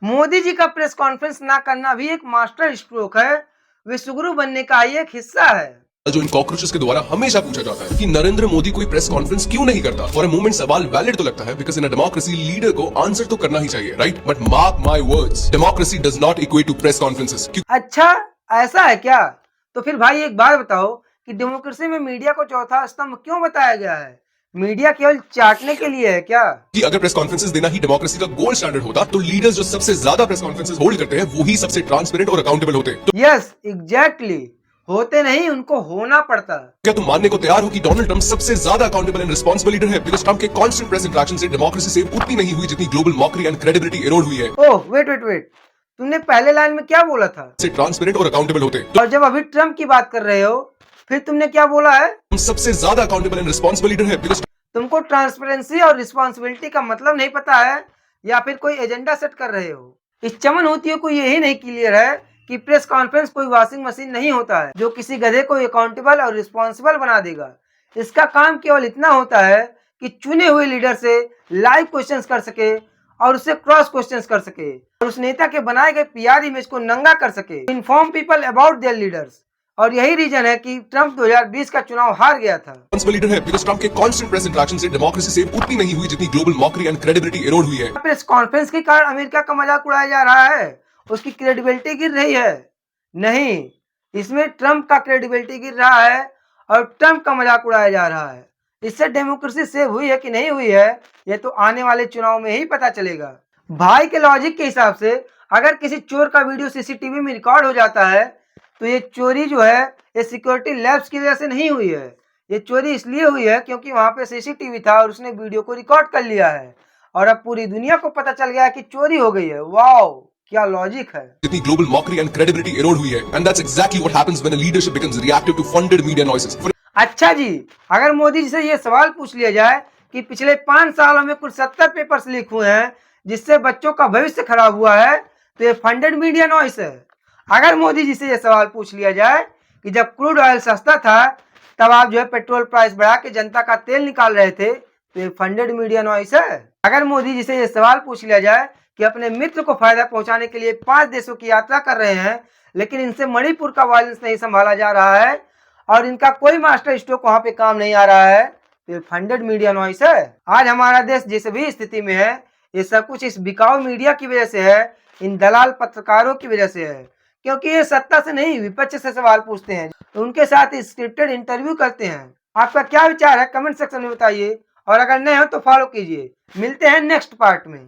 मोदी जी का press conference ना करना भी एक मास्टर स्ट्रोक है। विश्वगुरु बनने का ही एक हिस्सा है। जो इन कॉकरोचेस के द्वारा हमेशा पूछा जाता है कि नरेंद्र मोदी कोई प्रेस कॉन्फ्रेंस क्यों नहीं करता। फॉर अ मोमेंट सवाल वैलिड तो लगता है, because in a democracy leader को आंसर तो करना ही चाहिए, right? But mark my words, democracy does not equate to press conferences. अच्छा, ऐसा है क्या? तो फिर भाई एक बात बताओ कि डेमोक्रेसी में मीडिया को चौथा स्तंभ क्यों बताया गया है? मीडिया केवल चाटने के लिए है क्या? कि अगर प्रेस कॉन्फ्रेंसेस देना ही डेमोक्रेसी का गोल्ड स्टैंडर्ड होता, तो लीडर्स जो सबसे ज्यादा प्रेस कॉन्फ्रेंसेस होल्ड करते हैं वो ही सबसे ट्रांसपेरेंट और अकाउंटेबल होते। तो यस, एग्जैक्टली। होते नहीं, उनको होना पड़ता। क्या तुम मानने को तैयार हो कि डोनाल्ड ट्रंप सबसे ज्यादा अकाउंटेबल एंड रिस्पांसिबल लीडर है? बिकॉज ट्रंप के कांस्टेंट प्रेस इंटरेक्शन से डेमोक्रेसी से उतनी नहीं हुई जितनी global mockery and credibility eroded हुई है। ओह, वेट वेट वेट, तुमने पहले लाइन में क्या बोला था? से ट्रांसपेरेंट और अकाउंटेबल होते। और जब अभी ट्रम्प की बात कर रहे हो, फिर तुमने क्या बोला है? हम सबसे ज्यादा अकाउंटेबल एंड रिस्पांसिबल लीडर है। बिकॉज तुमको ट्रांसपेरेंसी और रिस्पॉन्सिबिलिटी का मतलब नहीं पता है, या फिर कोई एजेंडा सेट कर रहे हो? इस चमन होती को यही नहीं क्लियर है कि प्रेस कॉन्फ्रेंस कोई वॉशिंग मशीन नहीं होता है जो किसी गधे को अकाउंटेबल और रिस्पॉन्सिबल बना देगा। इसका काम केवल इतना होता है कि चुने हुए लीडर से लाइव क्वेश्चंस कर सके और उससे क्रॉस क्वेश्चंस कर सके और उस नेता के बनाए गए पीआर इमेज को नंगा कर सके, inform people about their leaders. और यही रीजन है कि ट्रंप 2020 का चुनाव हार गया था। लीडर है बिकॉज ट्रंप के कांस्टेंट प्रेस इंटरेक्शन से डेमोक्रेसी से उतनी नहीं हुई जितनी global mockery and credibility eroded हुई है। प्रेस कॉन्फ्रेंस के कारण अमेरिका का मजाक उड़ाया जा रहा है, उसकी क्रेडिबिलिटी गिर रही है? नहीं, इसमें ट्रंप का क्रेडिबिलिटी गिर रहा है और ट्रंप का मजाक उड़ाया जा रहा है। इससे डेमोक्रेसी सेव हुई है कि नहीं हुई है, ये तो आने वाले चुनाव में ही पता चलेगा। भाई के लॉजिक के हिसाब से अगर किसी चोर का वीडियो सीसीटीवी में रिकॉर्ड हो जाता है तो ये चोरी जो है ये सिक्योरिटी लैब्स की वजह से नहीं हुई है। ये चोरी इसलिए हुई है क्योंकि वहां पे सीसीटीवी था और उसने वीडियो को रिकॉर्ड कर लिया है और अब पूरी दुनिया को पता चल गया है कि चोरी हो गई है। वाओ, क्या लॉजिक है। जितनी global mockery and credibility eroded हुई है, and that's exactly what happens when a leadership becomes reactive to funded media noises. अच्छा जी, अगर मोदी जी से ये सवाल पूछ लिया जाए कि पिछले 5 सालों में कुल 70 पेपर्स लीक हुए हैं जिससे बच्चों का भविष्य खराब हुआ है, तो ये फंडेड मीडिया नॉइस है। अगर मोदी जी से ये सवाल पूछ लिया जाए कि जब क्रूड ऑयल सस्ता था तब आप जो है पेट्रोल प्राइस बढ़ा के जनता का तेल निकाल रहे थे, तो ये फंडेड मीडिया नॉइस है। अगर मोदी जी से ये सवाल पूछ लिया जाए कि अपने मित्र को फायदा पहुंचाने के लिए 5 देशों की यात्रा कर रहे हैं लेकिन इनसे मणिपुर का वायलेंस नहीं संभाला जा रहा है और इनका कोई मास्टर स्ट्रोक वहां पे काम नहीं आ रहा है, तो ये फंडेड मीडिया नॉइस है। आज हमारा देश जिस भी स्थिति में है ये सब कुछ इस बिकाऊ मीडिया की वजह से है, इन दलाल पत्रकारों की वजह से है, क्योंकि ये सत्ता से नहीं विपक्ष से सवाल पूछते हैं, तो उनके साथ स्क्रिप्टेड इंटरव्यू करते हैं। आपका क्या विचार है कमेंट सेक्शन में बताइए और अगर नए हो तो फॉलो कीजिए। मिलते हैं नेक्स्ट पार्ट में।